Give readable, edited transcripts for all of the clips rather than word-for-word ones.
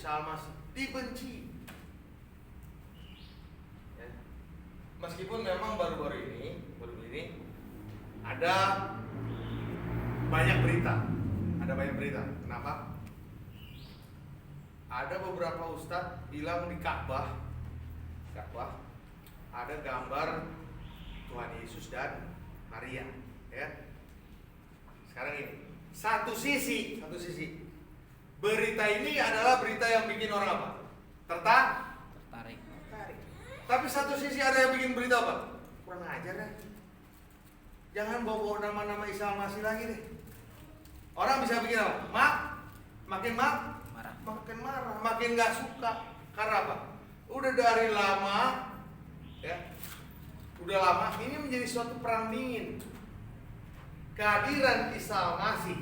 Isa Al-Masih dibenci. Ya. Meskipun memang baru-baru ini ada banyak berita. Kenapa? Ada beberapa ustadz bilang di Ka'bah ada gambar Tuhan Yesus dan Maria, ya. Sekarang ini, satu sisi berita ini adalah berita yang bikin orang apa? Tertarik. Tapi satu sisi ada yang bikin berita apa? Kurang ajar deh. Jangan bawa nama-nama Isa Al-Masih lagi deh. Orang bisa bikin apa? Makin marah, makin nggak suka. Karena apa? Udah dari lama, ya. Ini menjadi suatu perang dingin. Kehadiran Isa Al-Masih,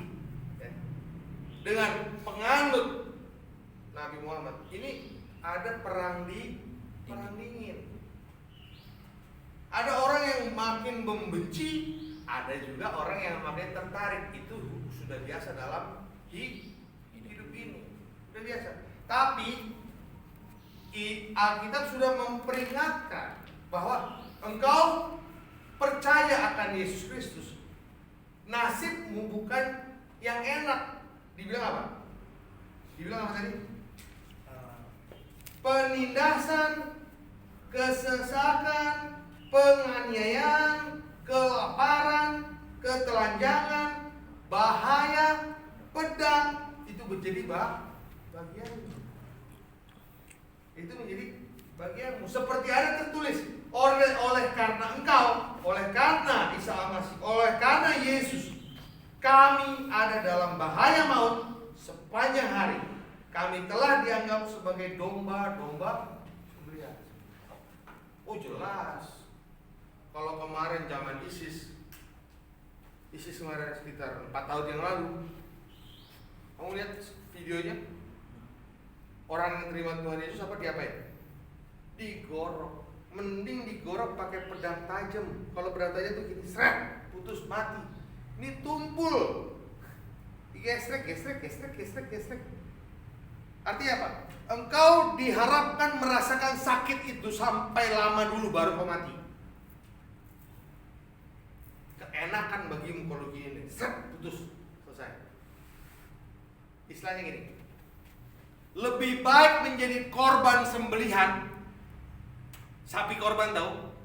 ya, dengan penganut Nabi Muhammad, ini ada perang dingin. Ada orang yang makin membenci, ada juga orang yang makin tertarik. Itu sudah biasa dalam hidup ini, sudah biasa. Tapi Alkitab sudah memperingatkan bahwa engkau percaya akan Yesus Kristus, nasibmu bukan yang enak. Dibilang apa? Dibilang apa tadi? Penindasan, kesesakan, penganiayaan, kelaparan, ketelanjangan, bahaya, pedang, itu menjadi bagianmu. Itu menjadi bagianmu. Seperti ada tertulis, oleh karena Isa Al-Masih, oleh karena Yesus, kami ada dalam bahaya maut sepanjang hari. Kami telah dianggap sebagai domba-domba sembelihan. Oh jelas. Kalau kemarin zaman ISIS kemarin sekitar 4 tahun yang lalu, kamu lihat videonya, orang yang terima Tuhan Yesus apa diapain? Digorok. Mending digorok pakai pedang tajam. Kalau pedang tajam tuh gini, seret, putus mati. Ini tumpul, gesrek. Artinya apa? Engkau diharapkan merasakan sakit itu sampai lama dulu baru kau mati. Keenakan bagimu kalau gini, seret, putus, selesai. Istilahnya gini, lebih baik menjadi korban sembelihan. Sapi korban tahu?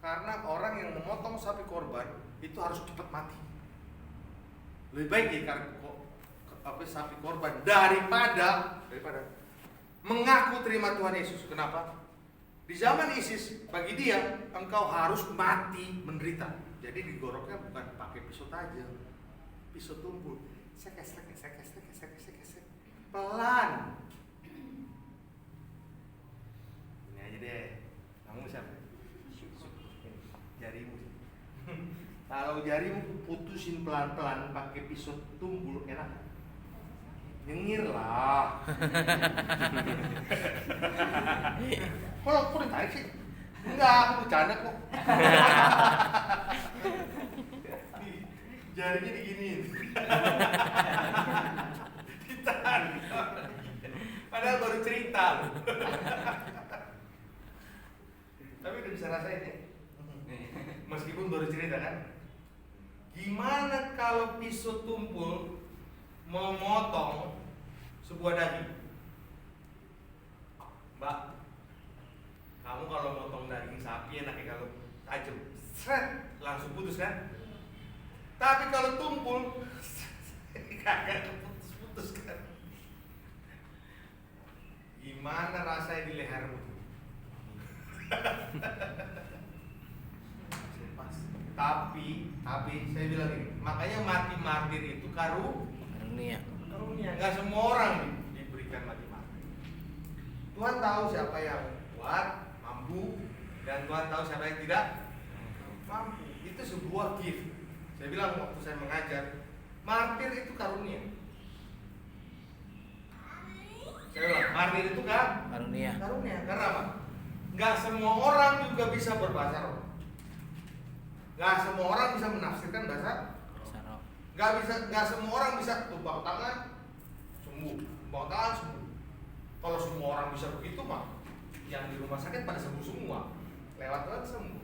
Karena orang yang memotong sapi korban itu harus cepat mati. Lebih baik ya sapi korban daripada mengaku terima Tuhan Yesus. Kenapa? Di zaman ISIS, bagi dia engkau harus mati menderita. Jadi digoroknya bukan pakai pisau tajam, pisau tumpul. Sek. Pelan. Ini aja deh. Kamu siapa? Jarimu. Kalau jarimu putusin pelan-pelan pakai pisau tumpul, enak. Nyengir lah. Kok ditarik sih? Enggak, aku bercanda kok. Jarinya diginiin. Ditahan. Padahal baru cerita. Tapi udah bisa rasain ya. Meskipun baru cerita kan. Gimana kalau pisau tumpul memotong sebuah daging? Mbak, kamu kalau motong daging sapi enaknya kalau tajam, seret, langsung putus kan? Tapi kalau tumpul, kagak putus kan? Gimana rasanya di lehermu? Tapi saya bilang ini, makanya mati martir itu karunia. Nggak semua orang diberikan mati martir. Tuhan tahu siapa yang kuat, mampu, dan Tuhan tahu siapa yang tidak mampu. Itu sebuah gift. Saya bilang waktu saya mengajar, martir itu karunia. Saya bilang, martir itu kan karunia. Karena apa? Nggak semua orang juga bisa berbahasa roh. Nggak semua orang bisa menafsirkan bahasa roh. Nggak semua orang bisa tumpang tangan sembuh, tumpang tangan sembuh. Kalau semua orang bisa begitu mah, yang di rumah sakit pada sembuh semua, lewat sembuh.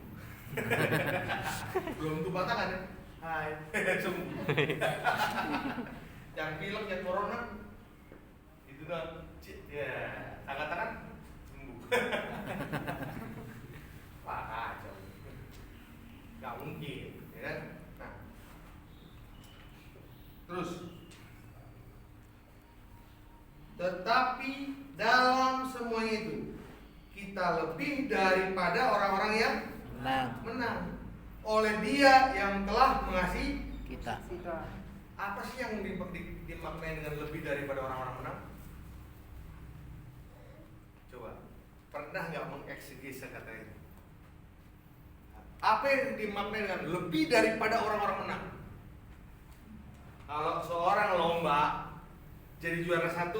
Belum tuh tangan ya, hai, sembuh. Yang pilek, yang corona, itu kan, ya, tangan sembuh. Wah, kacau. Gak mungkin, ya kan? Nah, terus, tetapi dalam semuanya itu kita lebih daripada orang-orang yang menang oleh Dia yang telah mengasihi kita. Apa sih yang dimaknai dengan lebih daripada orang-orang menang? Coba, pernah nggak mengeksegese kata ini? Apa yang dimaknai dengan lebih daripada orang-orang menang? Kalau seorang lomba jadi juara 1,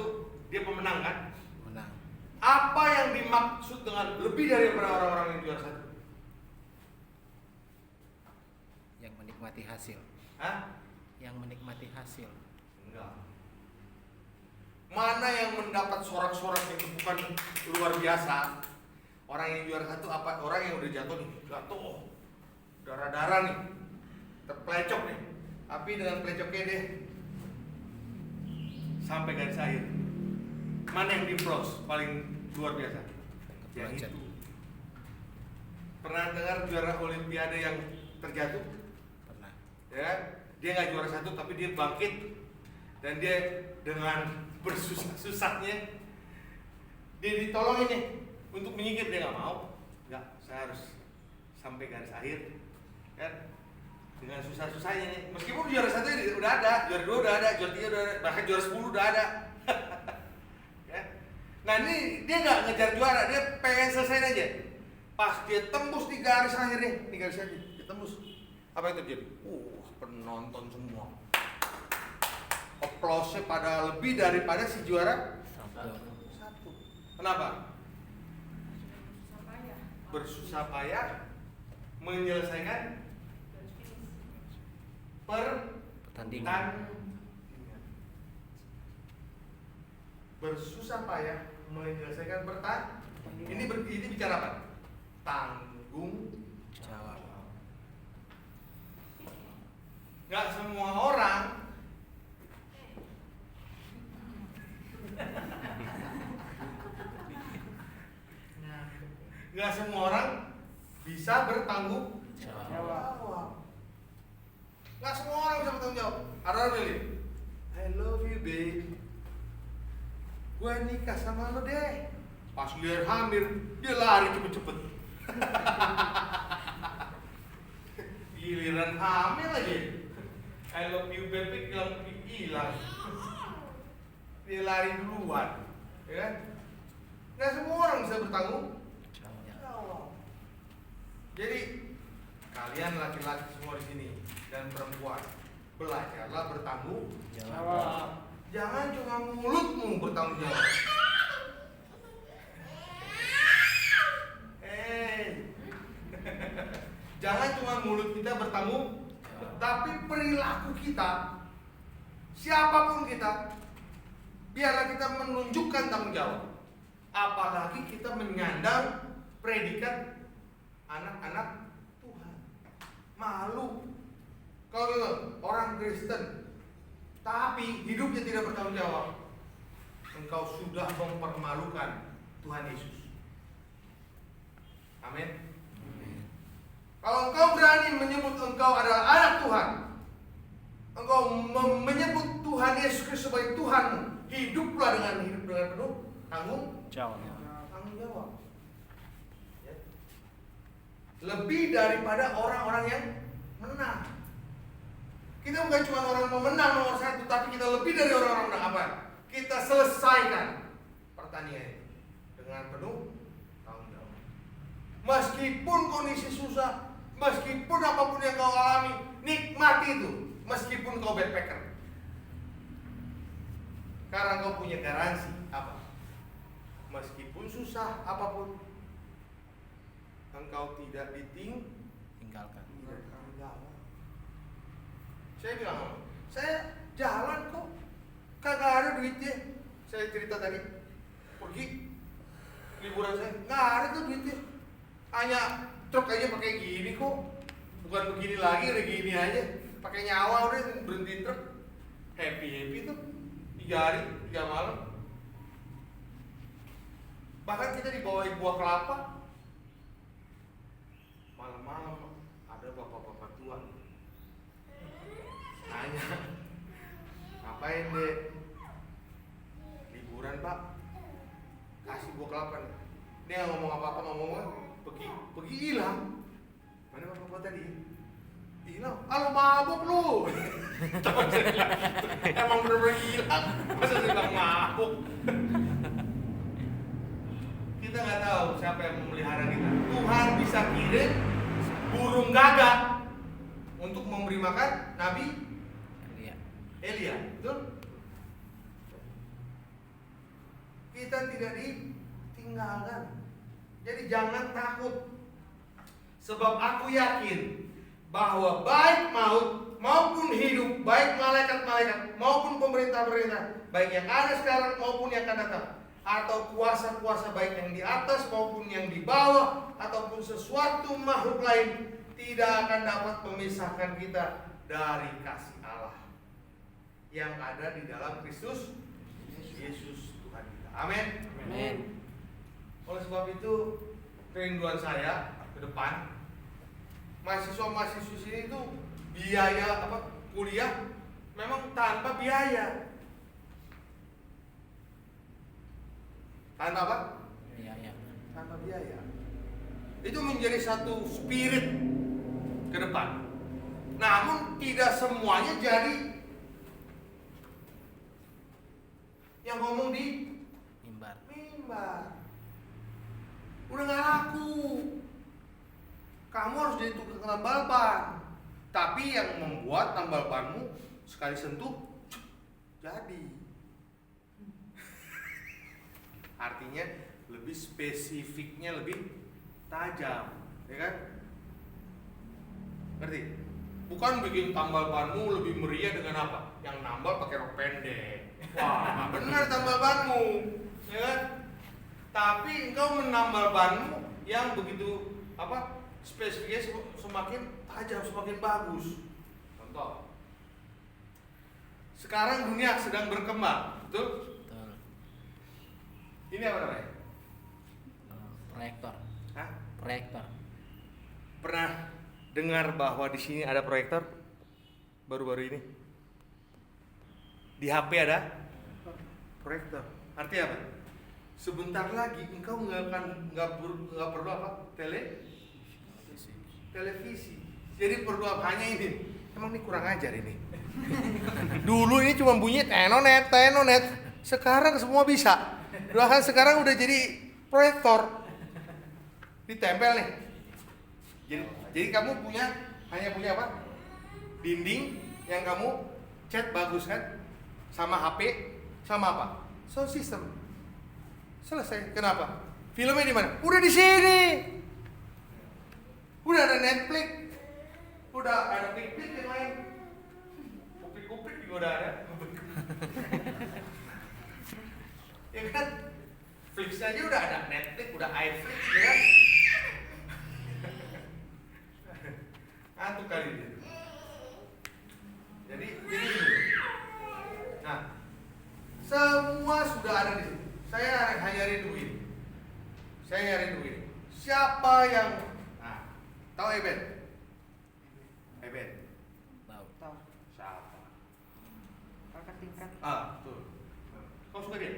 dia pemenang kan? Menang. Apa yang dimaksud dengan lebih daripada orang-orang yang juara 1? Yang menikmati hasil. Hah? Yang menikmati hasil. Enggak. Mana yang mendapat sorak-sorak yang bukan luar biasa? Orang yang juara 1 apa? Orang yang udah jatuh nih, jatuh, darah-darah nih, terplecok nih. Tapi dengan plecoknya deh sampai garis akhir. Mana yang diplos paling luar biasa? Yang itu. Pernah dengar juara Olimpiade yang terjatuh? Pernah. Ya, dia nggak juara 1 tapi dia bangkit dan dia dengan bersusah-susahnya dia ditolongin nih untuk menyingkir, dia nggak mau. Nggak, saya harus sampai garis akhir, kan? Dengan susah-susahnya nih, meskipun juara 1 udah ada, juara 2 udah ada, juara 3 udah ada, bahkan juara 10 udah ada. Ya. Nah ini dia nggak ngejar juara, dia pengen selesai aja. Pas dia tembus di garis akhir nih, di garis akhir, dia tembus. Apa yang terjadi? Penonton semua. Aplausnya pada lebih daripada si juara 1. Kenapa? Bersusah payah menyelesaikan pertandingan. Bersusah payah menyelesaikan pertandingan. Ini bicara apa? Tanggung Jawab. Gak semua orang Gak semua orang bisa bertanggung jawab. Gak semua orang bisa bertanggung jawab. Ada orang bilang, I love you babe, gue nikah sama lo deh. Pas lihat hamil, dia lari cepet-cepet. Giliran hamil aja, I love you baby hilang. Dia lari duluan, ya kan? Nggak semua orang bisa bertanggung jawab. Jadi kalian laki-laki semua di sini dan perempuan, belajarlah bertanggung jawab. Jangan cuma mulutmu bertanggung jawab. Jangan cuma mulut kita bertanggung, tapi perilaku kita, siapapun kita, biarlah kita menunjukkan tanggung jawab. Apalagi kita menyandang predikat anak-anak Tuhan. Malu kalau orang Kristen tapi hidupnya tidak bertanggung jawab, engkau sudah mempermalukan Tuhan Yesus. Amin. Kalau engkau berani menyebut engkau adalah anak Tuhan, engkau menyebut Tuhan Yesus Kristus sebagai Tuhanmu, hiduplah dengan penuh tanggung jawab. Ya. Lebih daripada orang-orang yang menang. Kita bukan cuma orang pemenang nomor 1, tapi kita lebih dari orang-orang menang. Apa? Kita selesaikan pertandingan dengan penuh tanggung jawab. Meskipun kondisi susah, meskipun apapun yang kau alami, nikmati itu. Meskipun kau backpacker, karena kau punya garansi apa? Meskipun susah apapun, engkau tidak tinggalkan. Saya bilang, saya jalan kok, kagak ada duitnya. Saya cerita tadi, pergi liburan saya, nggak ada tuh duitnya. Hanya truk aja pakai gini kok, bukan begini lagi, udah gini aja, pakai nyawa udah berhenti truk, happy tuh 3 hari 3 malam. Bahkan kita dibawain buah kelapa, malam-malam ada bapak-bapak tua nanya, ngapain deh? Liburan pak, kasih buah kelapa nih. Dia nggak ngomong apa-apa, ngomong pergi hilang. Mana bapak tadi? Hilang, lo mabuk lu. Emang bener-bener hilang, masa dia bilang mabuk? Kita nggak tahu siapa yang memelihara kita. Tuhan bisa kirim burung gagak untuk memberi makan Nabi Elia, betul? Kita tidak ditinggalkan. Jadi jangan takut. Sebab aku yakin bahwa baik maut maupun hidup, baik malaikat-malaikat maupun pemerintah-pemerintah, baik yang ada sekarang maupun yang akan datang, atau kuasa-kuasa baik yang di atas maupun yang di bawah, ataupun sesuatu makhluk lain, tidak akan dapat memisahkan kita dari kasih Allah yang ada di dalam Kristus Yesus Tuhan kita. Amin. Amin. Oleh sebab itu, kerinduan saya ke depan, mahasiswa-mahasiswa sini itu biaya kuliah memang tanpa biaya. Tanpa apa? Biaya. Tanpa biaya. Itu menjadi satu spirit ke depan. Namun tidak semuanya jadi yang ngomong di mimbar. Udah gak laku. Kamu harus jadi tukang tambal ban. Tapi yang membuat tambal banmu sekali sentuh jadi. Artinya lebih spesifiknya lebih tajam, ya kan? Ngerti? Bukan bikin tambal banmu lebih meriah dengan apa? Yang nambal pakai rok pendek. Wah, benar tambal banmu, ya kan? Tapi engkau menambal banmu yang begitu spesifiknya semakin tajam, semakin bagus. Contoh, sekarang dunia sedang berkembang, betul? Betul. Ini apa namanya? Proyektor. Hah? Proyektor. Pernah dengar bahwa di sini ada proyektor baru-baru ini? Di HP ada proyektor. Artinya apa? Sebentar lagi engkau nggak perlu apa? Televisi. Jadi perlu apa? Hanya ini. Emang ini kurang ajar ini. Dulu ini cuma bunyi tenonet. Sekarang semua bisa. Bahkan sekarang udah jadi proyektor. Ditempel nih. Jadi kamu hanya punya apa? Dinding yang kamu cat bagus kan? Sama HP, sama apa? Sound system. Selesai. Kenapa? Filmnya di mana? Udah di sini. Udah ada Netflix. Udah ada Pik-Pik yang lain. Kupik-kupik juga udah ada. Ya kan? Flix aja udah ada, Netflix, udah iFlix, ya kan? Antuk kali dia. Jadi nah, semua sudah ada di sini. Saya hanya rindu ini. Siapa yang tahu Eben? Tahu. Siapa? Kakak tingkat. Tuh. Kau suka dia?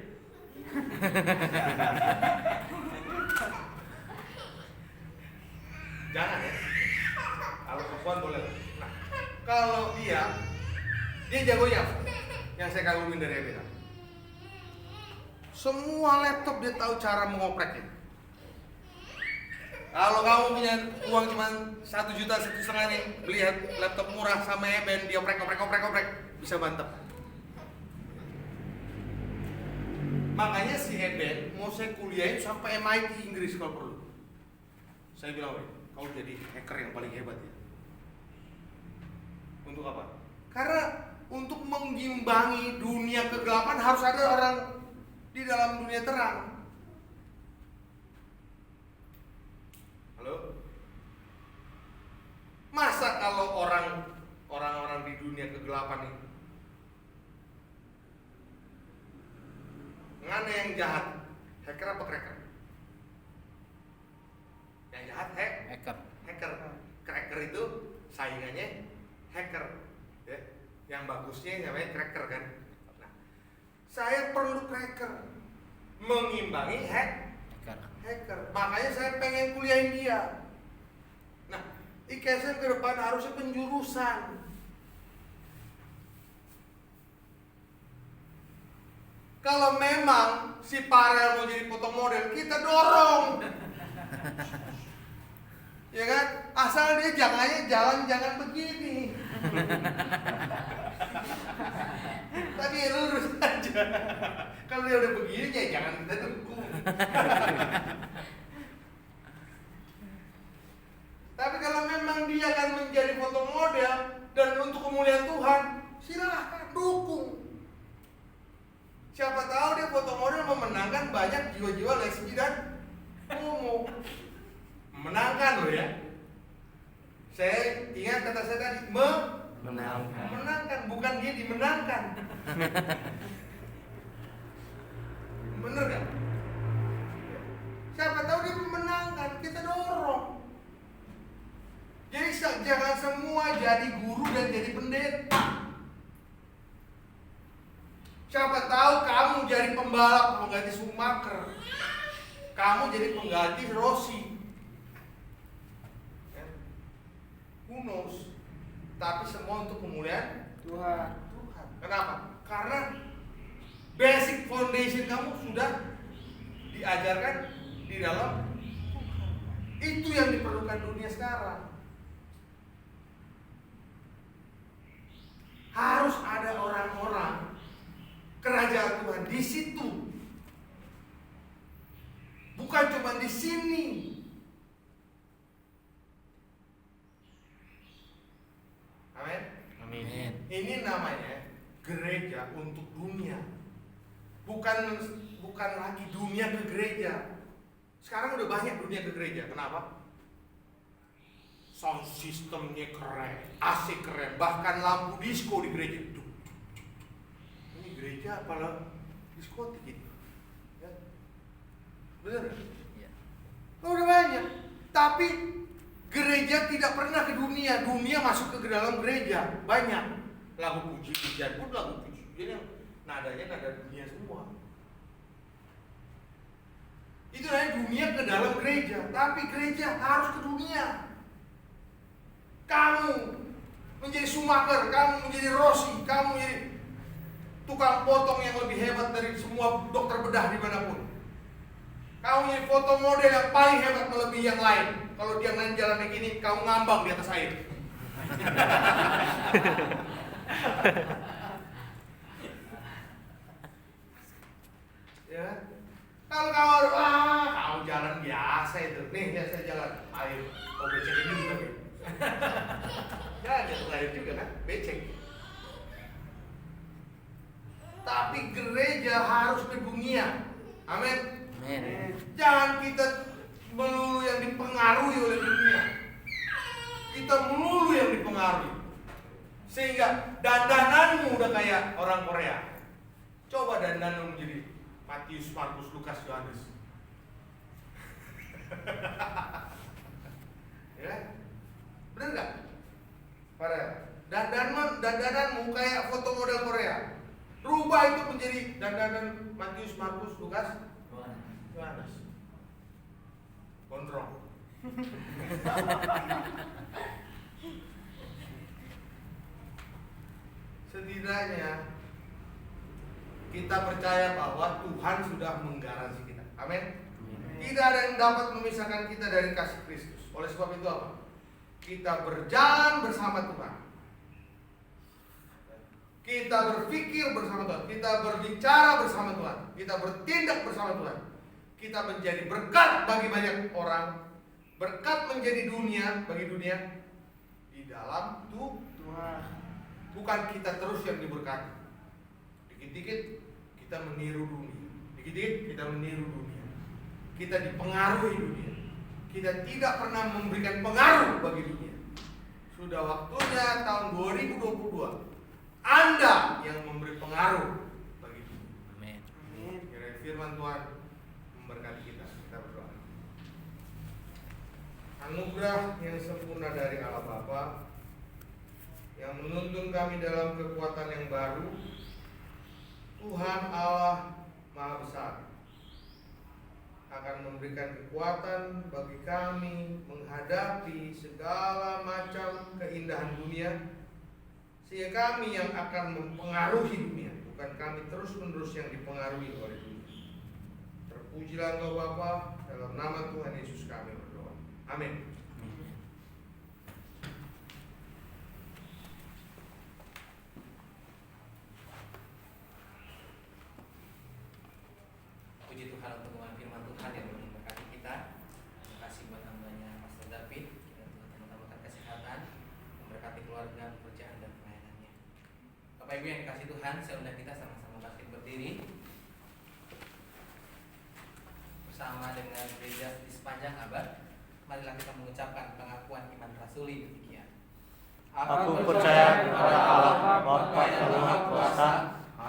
Jangan ya. Kalau perempuan boleh. Nah, kalau dia jagonya yang saya kagumin dari Evita. Semua laptop dia tahu cara mengopreknya. Kalau kamu punya uang cuma 1 juta, 1,5 nih, beli laptop murah sama Eben, dia oprek, bisa mantap. Makanya si Eben mau saya kuliahin sampai MIT Inggris kalau perlu. Saya bilang, kau jadi hacker yang paling hebat ya. Untuk apa? Karena untuk mengimbangi dunia kegelapan harus ada orang di dalam dunia dunia terang. Halo? Masa kalau orang-orang di dunia kegelapan itu ngana yang jahat, hacker apa cracker? Yang jahat Hacker. hacker. Cracker itu saingannya hacker, ya. Yang bagusnya namanya cracker kan. Nah, saya perlu cracker mengimbangi hacker. Makanya saya pengen kuliahin dia. Nah, IKSM ke depan harusnya penjurusan. Kalau memang si Farel mau jadi foto model, kita dorong. Ya kan? Asal dia jangan begini. Tapi lurus aja. Kalau dia udah begini ya jangan kita dukung. Tapi kalau memang dia akan menjadi foto model dan untuk kemuliaan Tuhan, silahkan dukung. Siapa tahu dia foto model memenangkan banyak jiwa-jiwa lesbi dan homo. Menangkan loh ya. Saya ingat kata saya tadi, menangkan, bukan dia dimenangkan. Bener gak? Siapa tahu dia memenangkan, kita dorong. Jadi jangan semua jadi guru dan jadi pendeta. Siapa tahu kamu jadi pembalap pengganti Schumacher, kamu jadi pengganti Rossi. Who knows? Tapi semua untuk kemuliaan Tuhan. Kenapa? Karena basic foundation kamu sudah diajarkan di dalam Tuhan. Itu yang diperlukan dunia sekarang. Harus ada orang-orang kerajaan Tuhan di situ. Bukan cuma di sini. Amin. Amin. Ini namanya gereja untuk dunia. Bukan lagi dunia ke gereja. Sekarang udah banyak dunia ke gereja. Kenapa? Sound systemnya keren, AC keren, bahkan lampu disco di gereja. Ini gereja apalah diskotik gitu. Ya. Bener? Ya. Udah banyak. Tapi gereja tidak pernah ke dunia. Dunia masuk ke dalam gereja. Banyak. Lagu puji-pujian pun lagu puji-pujian yang nadanya nada dunia semua. Itu namanya dunia ke dalam gereja. Tapi gereja harus ke dunia. Kamu menjadi Schumacher, kamu menjadi Rossi, kamu menjadi tukang potong yang lebih hebat dari semua dokter bedah dimanapun. Kamu menjadi foto model yang paling hebat melebihi yang lain. Kalau dia lain jalan kayak gini, kamu ngambang di atas air. Ya. Kalau kamu jalan biasa itu. Nih, ya saya jalan. Ayo, kau becek ini juga. Ya, jatuh air juga kan, becek. Tapi gereja harus ke dunia. Amin. Amin. Jangan kita melulu yang dipengaruhi oleh dunia. Kita melulu yang dipengaruhi. Sehingga dandananmu udah kayak orang Korea. Coba dandanmu menjadi Matius, Markus, Lukas, Yohanes. Ya? Bener nggak? Pada dandananmu kayak foto model Korea. Rubah itu menjadi dandanan Matius, Markus, Lukas, Yohanes. Gondrong. Setidaknya kita percaya bahwa Tuhan sudah menggaransi kita. Amin. Tidak ada yang dapat memisahkan kita dari kasih Kristus. Oleh sebab itu apa? Kita berjalan bersama Tuhan. Kita berpikir bersama Tuhan. Kita berbicara bersama Tuhan. Kita bertindak bersama Tuhan. Kita menjadi berkat bagi banyak orang. Berkat menjadi dunia bagi dunia di dalam Tuhan. Bukan kita terus yang diberkati. Dikit-dikit kita meniru dunia. Dikit dididik, kita meniru dunia. Kita dipengaruhi dunia. Kita tidak pernah memberikan pengaruh bagi dunia. Sudah waktunya tahun 2022 Anda yang memberi pengaruh bagi dunia. Amin. Amin. Kiranya firman Tuhan memberkati kita. Kita berdoa. Anugerah yang sempurna dari Allah Bapa yang menuntun kami dalam kekuatan yang baru, Tuhan Allah Maha Besar akan memberikan kekuatan bagi kami menghadapi segala macam keindahan dunia, sehingga kami yang akan mempengaruhi dunia, bukan kami terus-menerus yang dipengaruhi oleh dunia. Terpujilah Engkau Bapa, dalam nama Tuhan Yesus kami berdoa. Amin. Puji Tuhan untuk firman Tuhan yang memberkati kita. Terima kasih buat hambanya Pastor David. Kita Tuhan tambahkan kesehatan, memberkati keluarga, pekerjaan dan pelayanannya. Bapak Ibu yang dikasih Tuhan, saya undang kita sama-sama bangkit berdiri bersama dengan gereja di sepanjang abad. Marilah kita mengucapkan pengakuan iman rasuli demikian. Aku percaya kepada Allah Bapa yang Maha Kuasa,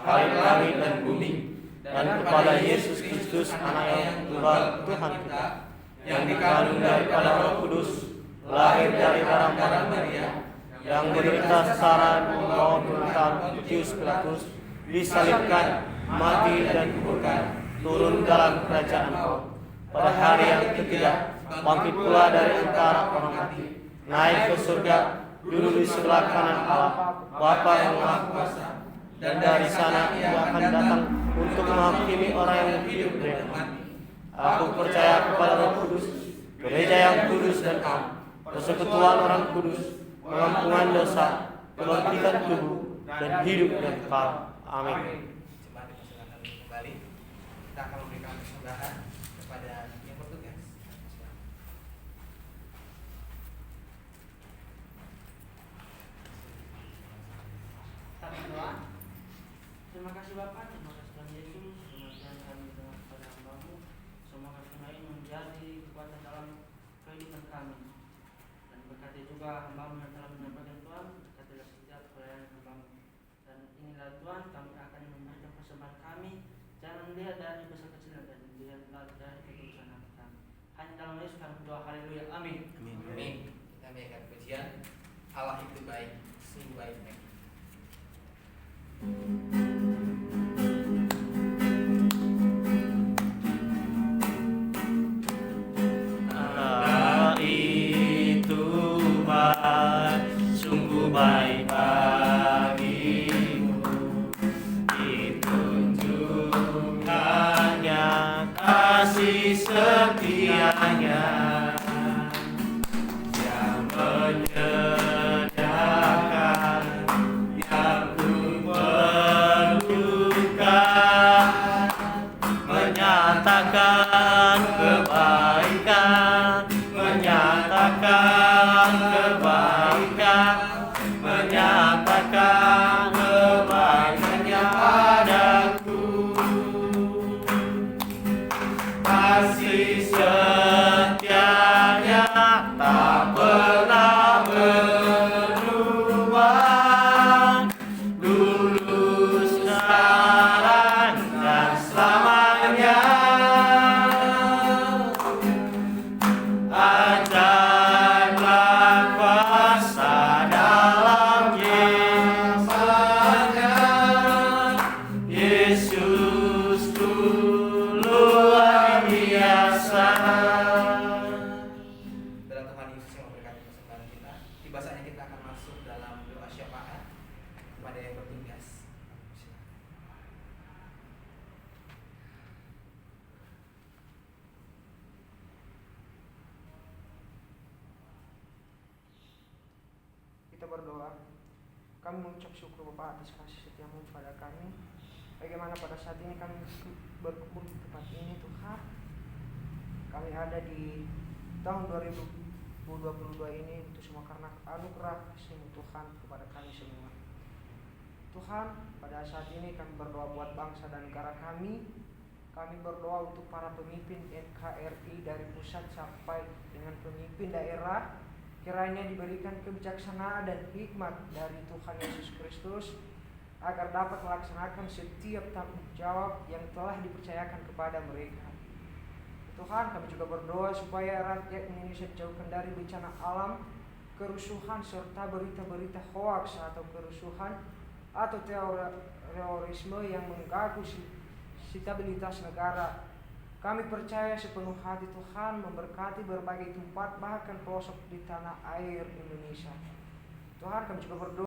langit dan bumi, dan kepada Yesus Kristus Anak yang tunggal Tuhan kita, yang dikandung daripada Roh Kudus, lahir dari darah Maria, yang menderita secara membawa derita Pontius Pilatus, disalibkan, mati dan dikuburkan, turun dalam kerajaan Allah. Pada hari yang ketiga, bangkit pula dari antara orang mati, naik ke surga, duduk di sebelah kanan Allah Bapa yang Maha Kuasa, dan dari sana Ia akan datang untuk menghakimi orang yang hidup dan mati. Aku percaya kepada Roh Kudus, gereja yang kudus dan am, persekutuan orang kudus, pengampunan dosa, kebangkitan tubuh, dan hidup yang kekal. Amin. Jemaat dipersilakan untuk kembali. Kita akan memberikan persembahan kepada yang bertugas. Kita berdoa. Terima kasih Bapak, terima kasih Tuhan Yesus, kematian kami dengan kepada hamba-Mu. Semoga firman ini menjadi kekuatan dalam kehidupan kami. Dan berkati juga hamba-Mu yang telah menyampaikan Tuhan, berkatilah setiap pelayanan hamba-Mu. Dan inilah Tuhan, kami akan memberikan persembahan kami. Jangan lihat dari besar kecil dan lihatlah dari ketulusan hati kami. Hanya dalam Yesus kami berdoa, haleluya, amin. Amin. Kita naikkan pujian. Allah itu baik, sungguh baik. Allah itu baik, sungguh baik bagimu. Ditunjukkannya kasih setianya yang menyediakan yang ku perlukan, menyatakan kebaikan, menyatakan kebaikan, menyatakan kebaikannya padaku. Kasih setianya tak pernah berubah, dulu, sekarang, dan selamanya. Ajaiblah kuasa dalam Yesus-Nya, Yesus-Ku luar biasa. Dalam Tuhan Yesus yang memberkati persembahan kita. Tiba saatnya kita akan masuk dalam doa syafaat kepada yang bertugas. Silakan. Kita berdoa. Kami mengucap syukur Bapa atas kasih setiamu pada kami. Bagaimana pada saat ini kami berkumpul di tempat ini Tuhan. Kami ada di tahun 2022 ini itu semua karena anugerah kasih-Mu Tuhan kepada kami semua. Tuhan, pada saat ini kami berdoa buat bangsa dan negara kami. Kami berdoa untuk para pemimpin NKRI dari pusat sampai dengan pemimpin daerah. Kiranya diberikan kebijaksanaan dan hikmat dari Tuhan Yesus Kristus agar dapat melaksanakan setiap tanggung jawab yang telah dipercayakan kepada mereka. Tuhan, kami juga berdoa supaya rakyat Indonesia dijauhkan dari bencana alam, kerusuhan, serta berita-berita hoaks atau kerusuhan atau terorisme yang mengganggu stabilitas negara. Kami percaya sepenuh hati Tuhan memberkati berbagai tempat bahkan pelosok di tanah air Indonesia. Tuhan, kami juga berdoa